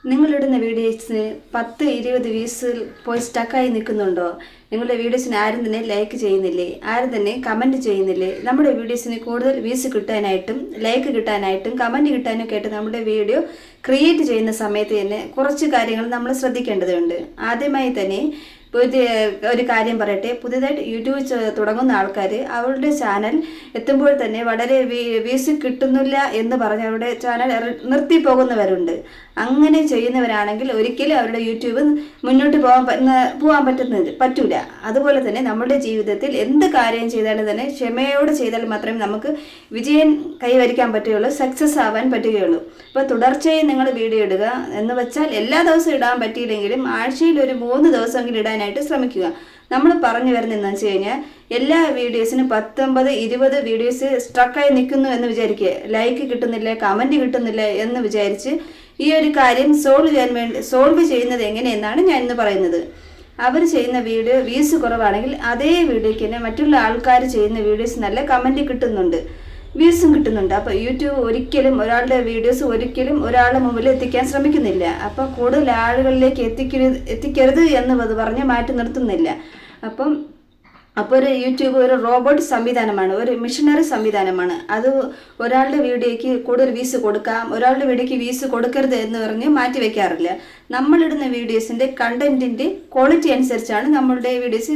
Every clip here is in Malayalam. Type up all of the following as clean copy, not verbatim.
നിങ്ങളിടുന്ന വീഡിയോസിന് 10-20 വ്യൂസിൽ പോയി സ്റ്റക്കായി നിൽക്കുന്നുണ്ടോ? നിങ്ങളുടെ വീഡിയോസിന് ആരും തന്നെ ലൈക്ക് ചെയ്യുന്നില്ലേ? ആരും തന്നെ കമൻറ്റ് ചെയ്യുന്നില്ലേ? നമ്മുടെ വീഡിയോസിന് കൂടുതൽ വ്യൂസ് കിട്ടാനായിട്ടും ലൈക്ക് കിട്ടാനായിട്ടും കമൻറ്റ് കിട്ടാനും ഒക്കെ ആയിട്ട് നമ്മുടെ വീഡിയോ ക്രിയേറ്റ് ചെയ്യുന്ന സമയത്ത് തന്നെ കുറച്ച് കാര്യങ്ങൾ നമ്മൾ ശ്രദ്ധിക്കേണ്ടതുണ്ട്. ആദ്യമായി തന്നെ ഒരു കാര്യം പറയട്ടെ. പുതിയതായിട്ട് യൂട്യൂബ് തുടങ്ങുന്ന ആൾക്കാർ അവരുടെ ചാനൽ എത്തുമ്പോൾ തന്നെ വളരെ വ്യൂസ് കിട്ടുന്നില്ല എന്ന് പറഞ്ഞ് അവരുടെ ചാനൽ നിർത്തി പോകുന്നവരുണ്ട്. അങ്ങനെ ചെയ്യുന്നവരാണെങ്കിൽ ഒരിക്കലും അവരുടെ യൂട്യൂബ് മുന്നോട്ട് പോകാൻ പറ്റൂല. അതുപോലെ തന്നെ നമ്മുടെ ജീവിതത്തിൽ എന്ത് കാര്യം ചെയ്താലും തന്നെ ക്ഷമയോട് ചെയ്താൽ മാത്രമേ നമുക്ക് വിജയം കൈവരിക്കാൻ പറ്റുകയുള്ളൂ, സക്സസ് ആവാൻ പറ്റുകയുള്ളൂ. അപ്പോൾ തുടർച്ചയായി നിങ്ങൾ വീഡിയോ ഇടുക എന്ന് വെച്ചാൽ എല്ലാ ദിവസവും ഇടാൻ പറ്റിയില്ലെങ്കിലും ആഴ്ചയിൽ ഒരു 3 ദിവസമെങ്കിലും ഇടാനായിട്ട് ശ്രമിക്കുക. നമ്മൾ പറഞ്ഞു വരുന്നത് എന്താണെന്ന് വെച്ച് കഴിഞ്ഞാൽ എല്ലാ വീഡിയോസിനും 19-20 വീഡിയോസ് സ്ട്രക്കായി നിൽക്കുന്നു എന്ന് വിചാരിക്കുക. ലൈക്ക് കിട്ടുന്നില്ല, കമൻറ്റ് കിട്ടുന്നില്ല എന്ന് വിചാരിച്ച് ഈ ഒരു കാര്യം സോൾവ് ചെയ്യുന്നത് എങ്ങനെയെന്നാണ് ഞാൻ ഇന്ന് പറയുന്നത്. അവർ ചെയ്യുന്ന വീഡിയോ വ്യൂസ് കുറവാണെങ്കിൽ അതേ വീഡിയോയ്ക്ക് തന്നെ മറ്റുള്ള ആൾക്കാർ ചെയ്യുന്ന വീഡിയോസ് നല്ല കമൻറ്റ് കിട്ടുന്നുണ്ട്, വ്യൂസും കിട്ടുന്നുണ്ട്. അപ്പോൾ യൂട്യൂബ് ഒരിക്കലും ഒരാളുടെ വീഡിയോസ് ഒരിക്കലും ഒരാളുടെ മുമ്പിൽ എത്തിക്കാൻ ശ്രമിക്കുന്നില്ല. അപ്പോൾ കൂടുതൽ ആളുകളിലേക്ക് എത്തിക്കരുത് എന്ന് പറഞ്ഞ് മാറ്റി നിർത്തുന്നില്ല. അപ്പോൾ ഒരു യൂട്യൂബ് ഒരു റോബോട്ട് സംവിധാനമാണ്, ഒരു മിഷനറി സംവിധാനമാണ്. അത് ഒരാളുടെ വീഡിയോയ്ക്ക് കൂടുതൽ വ്യൂസ് കൊടുക്കാം, ഒരാളുടെ വീഡിയോയ്ക്ക് വ്യൂസ് കൊടുക്കരുത് എന്ന് പറഞ്ഞ് മാറ്റി വയ്ക്കാറില്ല. നമ്മളിടുന്ന വീഡിയോസിൻ്റെ കണ്ടന്റിൻ്റെ ക്വാളിറ്റി അനുസരിച്ചാണ് നമ്മളുടെ വീഡിയോസ്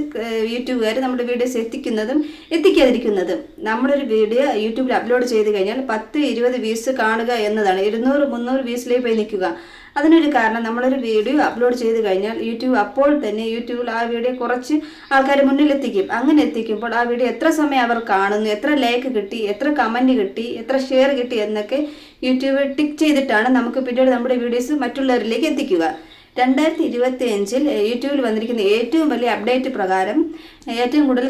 യൂട്യൂബുകാർ നമ്മുടെ വീഡിയോസ് എത്തിക്കുന്നതും എത്തിക്കാതിരിക്കുന്നതും. നമ്മളൊരു വീഡിയോ യൂട്യൂബിൽ അപ്ലോഡ് ചെയ്ത് കഴിഞ്ഞാൽ 10-20 വ്യൂസ് കാണുക എന്നതാണ്. 200-300 വ്യൂസിലേക്ക് പോയി നിൽക്കുക. അതിനൊരു കാരണം, നമ്മളൊരു വീഡിയോ അപ്ലോഡ് ചെയ്ത് കഴിഞ്ഞാൽ യൂട്യൂബ് അപ്പോൾ തന്നെ യൂട്യൂബിൽ ആ വീഡിയോ കുറച്ച് ആൾക്കാർ മുന്നിലെത്തിക്കും. അങ്ങനെ എത്തിക്കുമ്പോൾ ആ വീഡിയോ എത്ര സമയം അവർ കാണുന്നു, എത്ര ലൈക്ക് കിട്ടി, എത്ര കമൻറ്റ് കിട്ടി, എത്ര ഷെയർ കിട്ടി എന്നൊക്കെ യൂട്യൂബ് ടിക്ക് ചെയ്തിട്ടാണ് നമുക്ക് പിന്നീട് നമ്മുടെ വീഡിയോസ് മറ്റുള്ളവരിലേക്ക് എത്തിക്കുക. 2025 യൂട്യൂബിൽ വന്നിരിക്കുന്ന ഏറ്റവും വലിയ അപ്ഡേറ്റ് പ്രകാരം ഏറ്റവും കൂടുതൽ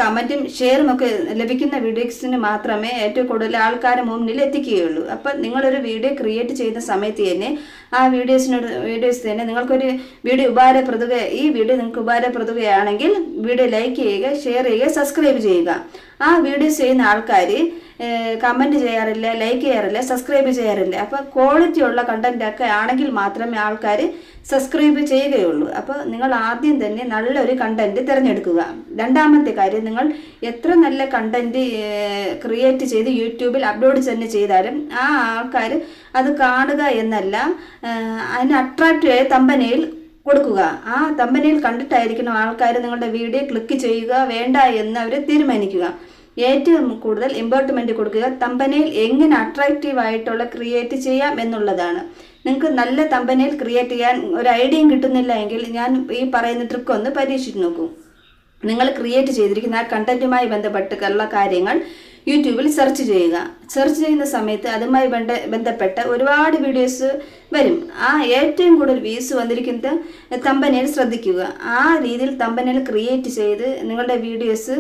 കമൻറ്റും ഷെയറും ഒക്കെ ലഭിക്കുന്ന വീഡിയോസിന് മാത്രമേ ഏറ്റവും കൂടുതൽ ആൾക്കാരെ മുന്നിൽ എത്തിക്കുകയുള്ളൂ. അപ്പം നിങ്ങളൊരു വീഡിയോ ക്രിയേറ്റ് ചെയ്യുന്ന സമയത്ത് തന്നെ ആ വീഡിയോസ് തന്നെ നിങ്ങൾക്കൊരു വീഡിയോ ഈ വീഡിയോ നിങ്ങൾക്ക് ഉപകാരപ്പെടുകയാണെങ്കിൽ വീഡിയോ ലൈക്ക് ചെയ്യുക, ഷെയർ ചെയ്യുക, സബ്സ്ക്രൈബ് ചെയ്യുക. ആ വീഡിയോസ് ചെയ്യുന്ന ആൾക്കാർ കമൻറ്റ് ചെയ്യാറില്ല, ലൈക്ക് ചെയ്യാറില്ല, സബ്സ്ക്രൈബ് ചെയ്യാറില്ല. അപ്പോൾ ക്വാളിറ്റി ഉള്ള കണ്ടൻറ്റൊക്കെ ആണെങ്കിൽ മാത്രമേ ആൾക്കാർ സബ്സ്ക്രൈബ് ചെയ്യുകയുള്ളൂ. അപ്പോൾ നിങ്ങൾ ആദ്യം തന്നെ നല്ലൊരു കണ്ടൻറ്റ് തിരഞ്ഞെടുക്കുക. രണ്ടാമത്തെ കാര്യം, നിങ്ങൾ എത്ര നല്ല കണ്ടൻറ്റ് ക്രിയേറ്റ് ചെയ്ത് യൂട്യൂബിൽ അപ്ലോഡ് തന്നെ ചെയ്താലും ആ ആൾക്കാർ അത് കാണുക എന്നല്ല, അതിന് അട്രാക്റ്റീവായ തമ്പനെയിൽ കൊടുക്കുക. ആ തമ്പനെയിൽ കണ്ടിട്ടായിരിക്കണം ആൾക്കാർ നിങ്ങളുടെ വീഡിയോ ക്ലിക്ക് ചെയ്യുക വേണ്ട എന്ന് അവർ തീരുമാനിക്കുക. ഏറ്റവും കൂടുതൽ ഇമ്പോർട്ടൻറ്റ് കൊടുക്കുക തമ്പനെയിൽ എങ്ങനെ അട്രാക്റ്റീവായിട്ടുള്ള ക്രിയേറ്റ് ചെയ്യാം എന്നുള്ളതാണ്. നിങ്ങൾക്ക് നല്ല തമ്പനെയിൽ ക്രിയേറ്റ് ചെയ്യാൻ ഒരു ഐഡിയയും കിട്ടുന്നില്ല എങ്കിൽ ഞാൻ ഈ പറയുന്ന ട്രിക്ക് ഒന്ന് പരീക്ഷിച്ച് നോക്കൂ. നിങ്ങൾ ക്രിയേറ്റ് ചെയ്തിരിക്കുന്ന ആ കണ്ടന്റുമായി ബന്ധപ്പെട്ടുള്ള കാര്യങ്ങൾ യൂട്യൂബിൽ സെർച്ച് ചെയ്യുക. സെർച്ച് ചെയ്യുന്ന സമയത്ത് അതുമായി ബന്ധപ്പെട്ട ഒരുപാട് വീഡിയോസ് വരും. ആ ഏറ്റവും കൂടുതൽ വ്യൂസ് വന്നിരിക്കുന്ന തമ്പനെയിൽ ശ്രദ്ധിക്കുക. ആ രീതിയിൽ തമ്പനെയിൽ ക്രിയേറ്റ് ചെയ്ത് നിങ്ങളുടെ വീഡിയോസ്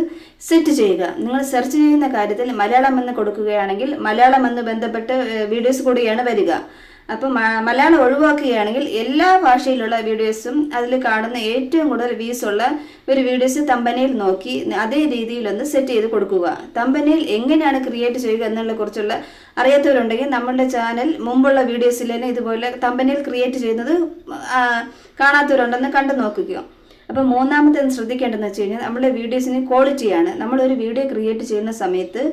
സെറ്റ് ചെയ്യുക. നിങ്ങൾ സെർച്ച് ചെയ്യുന്ന കാര്യത്തിൽ മലയാളം എന്ന് കൊടുക്കുകയാണെങ്കിൽ മലയാളം എന്ന് ബന്ധപ്പെട്ട് വീഡിയോസ് കൂടിയാണ് വരിക. അപ്പം മലയാളം ഒഴിവാക്കുകയാണെങ്കിൽ എല്ലാ ഭാഷയിലുള്ള വീഡിയോസും അതിൽ കാണുന്ന ഏറ്റവും കൂടുതൽ വ്യൂസ് ഉള്ള ഒരു വീഡിയോസ് തമ്പനെയിൽ നോക്കി അതേ രീതിയിലൊന്ന് സെറ്റ് ചെയ്ത് കൊടുക്കുക. തമ്പനെയിൽ എങ്ങനെയാണ് ക്രിയേറ്റ് ചെയ്യുക എന്നുള്ള കുറിച്ചുള്ള അറിയാത്തവരുണ്ടെങ്കിൽ നമ്മളുടെ ചാനൽ മുമ്പുള്ള വീഡിയോസിൽ തന്നെ ഇതുപോലെ തമ്പനെയിൽ ക്രിയേറ്റ് ചെയ്യുന്നത് കാണാത്തവരുണ്ടെന്ന് കണ്ടു നോക്കുക. അപ്പോൾ മൂന്നാമത്തെ ശ്രദ്ധിക്കേണ്ടതെന്ന് വെച്ച് കഴിഞ്ഞാൽ നമ്മുടെ വീഡിയോസിന് ക്വാളിറ്റിയാണ്. നമ്മളൊരു വീഡിയോ ക്രിയേറ്റ് ചെയ്യുന്ന സമയത്ത്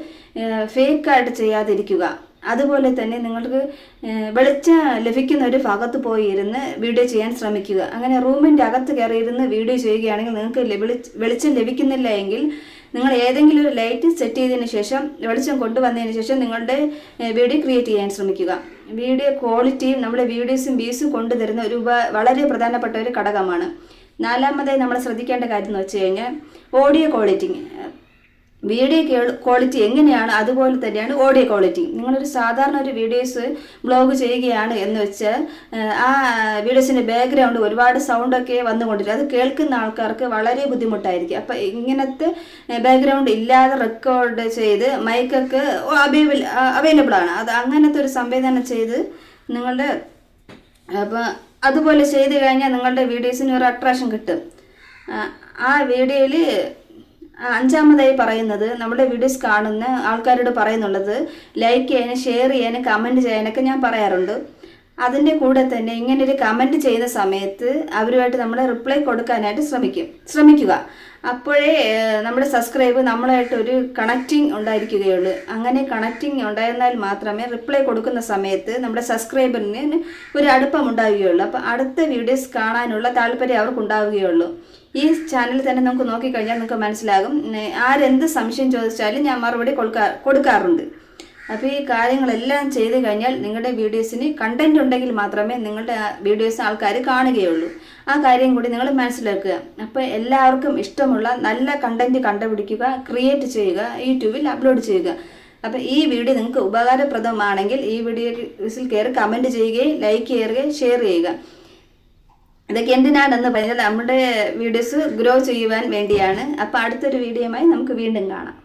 ഫേക്കായിട്ട് ചെയ്യാതിരിക്കുക. അതുപോലെ തന്നെ നിങ്ങൾക്ക് വെളിച്ചം ലഭിക്കുന്ന ഒരു ഭാഗത്ത് പോയി ഇരുന്ന് വീഡിയോ ചെയ്യാൻ ശ്രമിക്കുക. അങ്ങനെ റൂമിൻ്റെ അകത്ത് കയറിയിരുന്ന് വീഡിയോ ചെയ്യുകയാണെങ്കിൽ നിങ്ങൾക്ക് വെളിച്ചം ലഭിക്കുന്നില്ല എങ്കിൽ നിങ്ങൾ ഏതെങ്കിലും ഒരു ലൈറ്റ് സെറ്റ് ചെയ്തതിന് ശേഷം വെളിച്ചം കൊണ്ടുവന്നതിന് ശേഷം നിങ്ങളുടെ വീഡിയോ ക്രിയേറ്റ് ചെയ്യാൻ ശ്രമിക്കുക. വീഡിയോ ക്വാളിറ്റിയും നമ്മുടെ വീഡിയോസും വ്യൂസും കൊണ്ടുതരുന്ന വളരെ പ്രധാനപ്പെട്ട ഒരു ഘടകമാണ്. നാലാമതായി നമ്മൾ ശ്രദ്ധിക്കേണ്ട കാര്യം എന്ന് വെച്ച് കഴിഞ്ഞാൽ ഓഡിയോ ക്വാളിറ്റി. വീഡിയോ ക്വാളിറ്റി എങ്ങനെയാണ് അതുപോലെ തന്നെയാണ് ഓഡിയോ ക്വാളിറ്റി. നിങ്ങളൊരു സാധാരണ ഒരു വീഡിയോസ് ബ്ലോഗ് ചെയ്യുകയാണ് എന്ന് വെച്ചാൽ ആ വീഡിയോസിൻ്റെ ബാക്ക്ഗ്രൗണ്ട് ഒരുപാട് സൗണ്ടൊക്കെ വന്നുകൊണ്ടിരിക്കും. അത് കേൾക്കുന്ന ആൾക്കാർക്ക് വളരെ ബുദ്ധിമുട്ടായിരിക്കും. അപ്പോൾ ഇങ്ങനത്തെ ബാക്ക്ഗ്രൗണ്ട് ഇല്ലാതെ റെക്കോർഡ് ചെയ്ത് മൈക്കൊക്കെ അവൈലബിൾ ആണ്. അത് അങ്ങനത്തെ ഒരു സംവിധാനം ചെയ്ത് നിങ്ങളുടെ അപ്പോൾ അതുപോലെ ചെയ്ത് കഴിഞ്ഞാൽ നിങ്ങളുടെ വീഡിയോസിന് ഒരു അട്രാക്ഷൻ കിട്ടും. ആ വീഡിയോയിൽ അഞ്ചാമതായി പറയുന്നത്, നമ്മുടെ വീഡിയോസ് കാണുന്ന ആൾക്കാരോട് പറയുന്നുള്ളത് ലൈക്ക് ചെയ്യാനും ഷെയർ ചെയ്യാനും കമൻറ്റ് ചെയ്യാനൊക്കെ ഞാൻ പറയാറുണ്ട്. അതിൻ്റെ കൂടെ തന്നെ ഇങ്ങനൊരു കമൻറ്റ് ചെയ്യുന്ന സമയത്ത് അവരുമായിട്ട് നമ്മൾ റിപ്ലൈ കൊടുക്കാനായിട്ട് ശ്രമിക്കുക. അപ്പോഴേ നമ്മുടെ സബ്സ്ക്രൈബ് നമ്മളായിട്ട് ഒരു കണക്റ്റിംഗ് ഉണ്ടായിരിക്കുകയുള്ളൂ. അങ്ങനെ കണക്റ്റിംഗ് ഉണ്ടായിരുന്നാൽ മാത്രമേ റിപ്ലൈ കൊടുക്കുന്ന സമയത്ത് നമ്മുടെ സബ്സ്ക്രൈബറിന് ഒരു അടുപ്പം ഉണ്ടാവുകയുള്ളൂ. അപ്പോൾ അടുത്ത വീഡിയോസ് കാണാനുള്ള താല്പര്യം അവർക്കുണ്ടാവുകയുള്ളൂ. ഈ ചാനൽ തന്നെ നമുക്ക് നോക്കിക്കഴിഞ്ഞാൽ നിങ്ങൾക്ക് മനസ്സിലാകും. ആരെന്ത് സംശയം ചോദിച്ചാലും ഞാൻ മറുപടി കൊടുക്കാറുണ്ട്. അപ്പോൾ ഈ കാര്യങ്ങളെല്ലാം ചെയ്ത് കഴിഞ്ഞാൽ നിങ്ങളുടെ വീഡിയോസിന് കണ്ടൻറ് ഉണ്ടെങ്കിൽ മാത്രമേ നിങ്ങളുടെ വീഡിയോസ് ആൾക്കാർ കാണുകയുള്ളൂ. ആ കാര്യം കൂടി നിങ്ങൾ മനസ്സിലാക്കുക. അപ്പോൾ എല്ലാവർക്കും ഇഷ്ടമുള്ള നല്ല കണ്ടൻറ് കണ്ടുപിടിക്കുക, ക്രിയേറ്റ് ചെയ്യുക, യൂട്യൂബിൽ അപ്ലോഡ് ചെയ്യുക. അപ്പോൾ ഈ വീഡിയോ നിങ്ങൾക്ക് ഉപകാരപ്രദമാണെങ്കിൽ ഈ വീഡിയോസിൽ കയറി കമൻറ്റ് ചെയ്യുകയും ലൈക്ക് ചെയ്യുകയും ഷെയർ ചെയ്യുക. ഇതൊക്കെ എന്തിനാണെന്ന് പറഞ്ഞാൽ നമ്മുടെ വീഡിയോസ് ഗ്രോ ചെയ്യുവാൻ വേണ്ടിയാണ്. അപ്പോൾ അടുത്തൊരു വീഡിയോയുമായി നമുക്ക് വീണ്ടും കാണാം.